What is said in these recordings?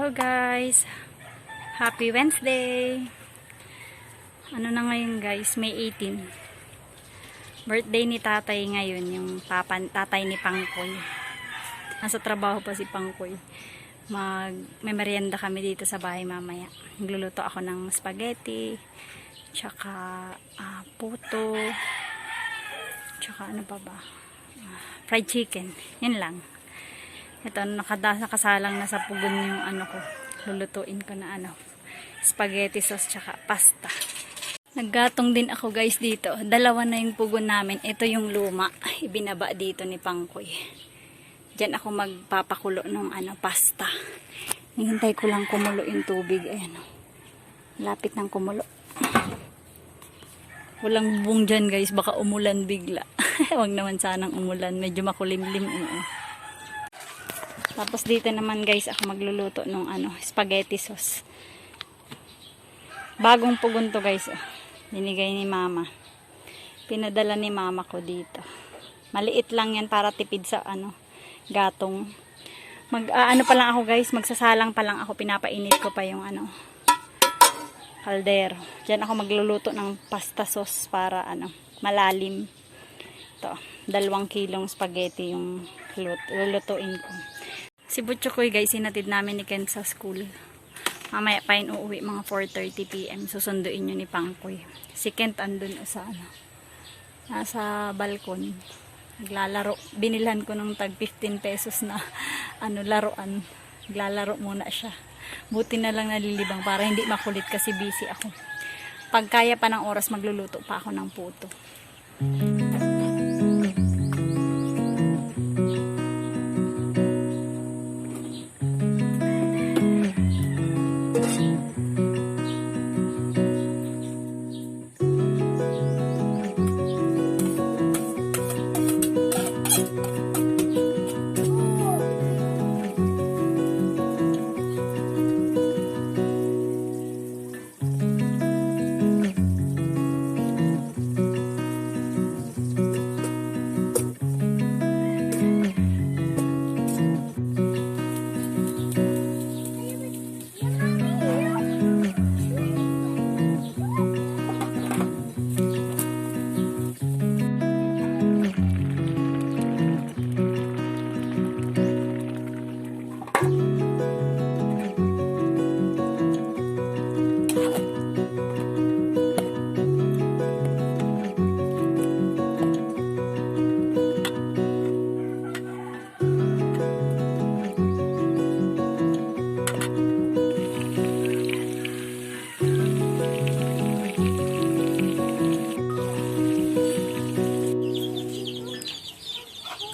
Hello guys! Happy Wednesday! Ano na ngayon guys? May 18. Birthday ni tatay ngayon, yung tatay ni Pangkoy. Nasa trabaho pa si Pangkoy. May merienda kami dito sa bahay mamaya. Nagluluto ako ng spaghetti, tsaka puto, tsaka ano pa ba? Fried chicken. Yun lang. Ito, nakasalang na sa pugon yung ano ko. Lulutuin ko na spaghetti sauce tsaka pasta. Naggatong din ako guys dito. Dalawa na yung pugon namin. Ito yung luma. Ibinaba dito ni Pangkoy. Diyan ako magpapakulo ng pasta. Hihintay ko lang kumulo yung tubig. Ayan o. Lapit ng kumulo. Walang bubong dyan guys. Baka umulan bigla. Huwag naman sanang umulan. Medyo makulimlim. Tapos dito naman guys, ako magluluto ng spaghetti sauce. Bagong pugon to guys. Binigay ni mama. Pinadala ni mama ko dito. Maliit lang yan para tipid sa gatong. Pa lang ako guys, magsasalang pa lang ako. Pinapainit ko pa yung kaldero. Diyan ako magluluto ng pasta sauce para malalim. Ito, 2 kilong spaghetti yung lulutuin ko. Si Butchokoy guys, sinatid namin ni Ken sa school. Mamaya pa yun uuwi mga 4:30 PM. Susunduin nyo ni Pangkoy. Si Kent andun sa nasa balkon. Naglalaro. Binilhan ko ng tag 15 pesos na laruan. Naglalaro muna siya. Buti na lang nalilibang para hindi makulit kasi busy ako. Pag kaya pa ng oras, magluluto pa ako ng puto.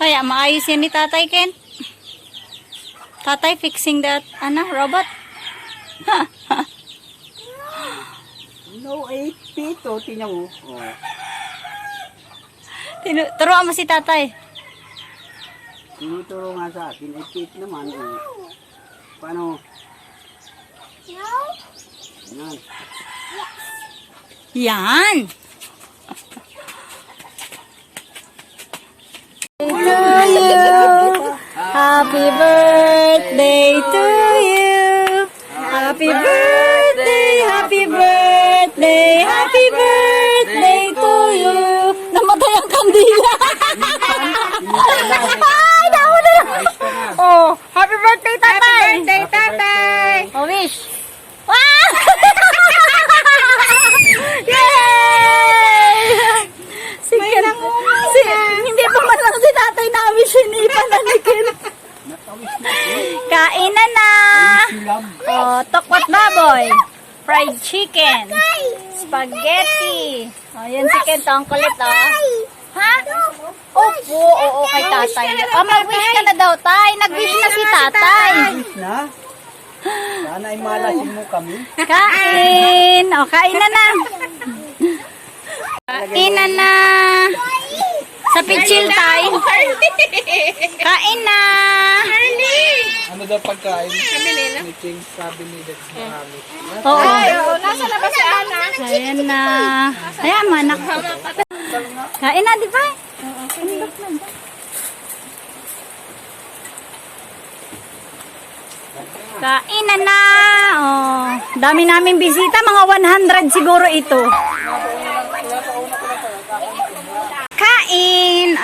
Kaya maayos yan ni Tatay Ken. Tatay fixing that robot. No, 8 feet o, tingnan mo. Turuan mo si Tatay. Tinuturo nga sa akin, 8 feet naman. Paano? Yan. Yan. Happy birthday to you. Happy birthday, happy birthday, happy birthday to you. Namatay ang kandila. Ay, naku na. Oh, happy birthday, Tatay. Happy birthday, Tatay. Oh, wish. Wow! Yay! Sige lang. Hindi pa man lang si Tatay namin sinipan na ni Ken. Kainan na! Oh, tokwat baboy. Fried chicken. Spaghetti. Oh, yan si Ken. Ang kulit, Ha? Opo, oo, kay Tatay. Mag-wish ka na daw, Tay. Nag-wish na si Tatay. Na? Sana ay malasin mo kami. Kain! O, kain na na. Kain na na. Sa pitchil tayo. Kain na. Ano daw pagkain? Meeting, sabi ni Dex marami. Oo. Nasa labas si Ana. Ayan na. Ayan, manak. Kain na, di ba? Kainan na! Oh, dami namin bisita. Mga 100 siguro ito. Kain!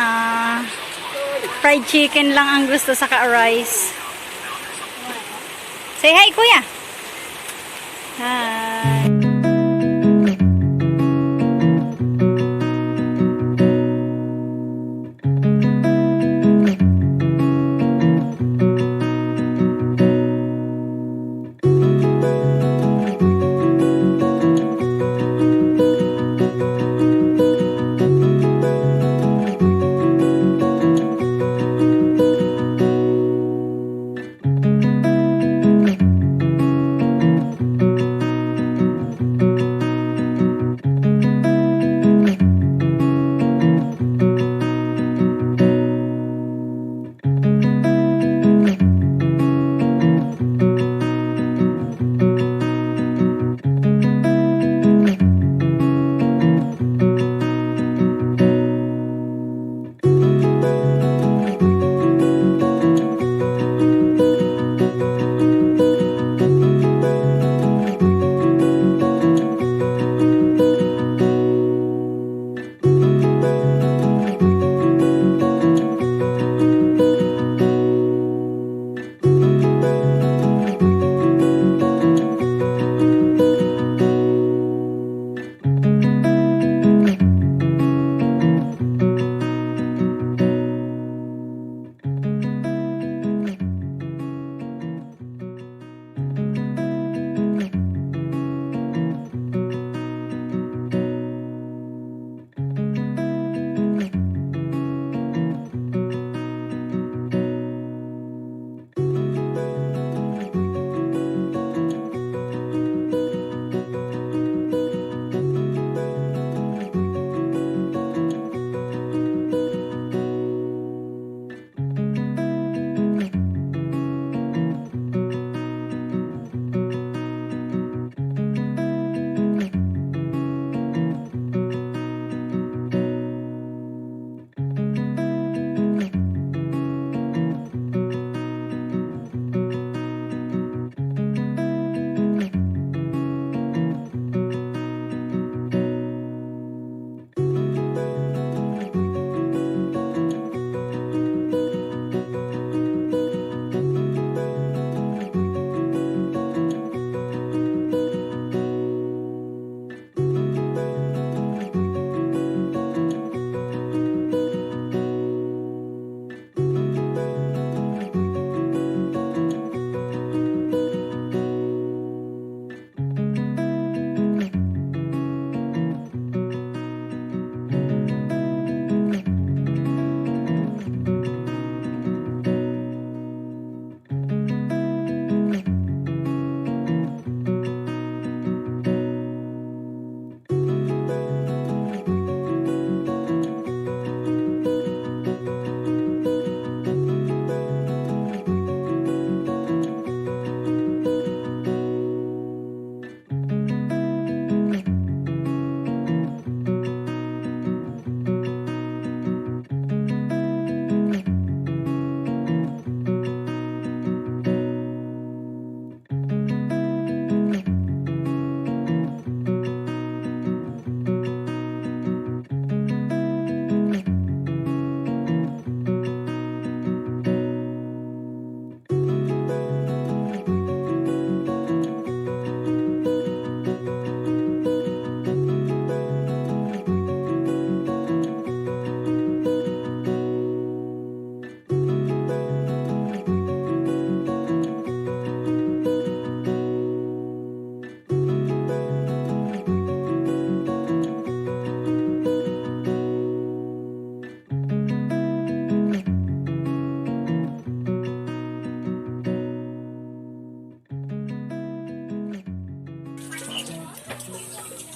Fried chicken lang ang gusto sa ka-rice. Say hi, kuya! Hi!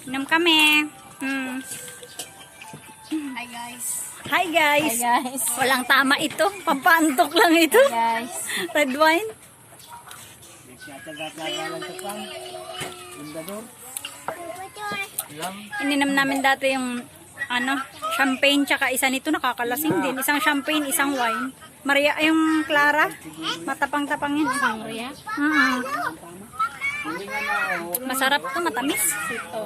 Inom kami. Hi guys. Hi guys. Hi guys. Walang tama ito. Pampaantok lang ito. Guys. Red wine. Ininom namin dati yung ano, champagne tsaka isa nito nakakalasing din. Isang champagne, isang wine. Maria, yung Clara, matapang-tapang yun. Sangria. Masarap to, matamis. Ito.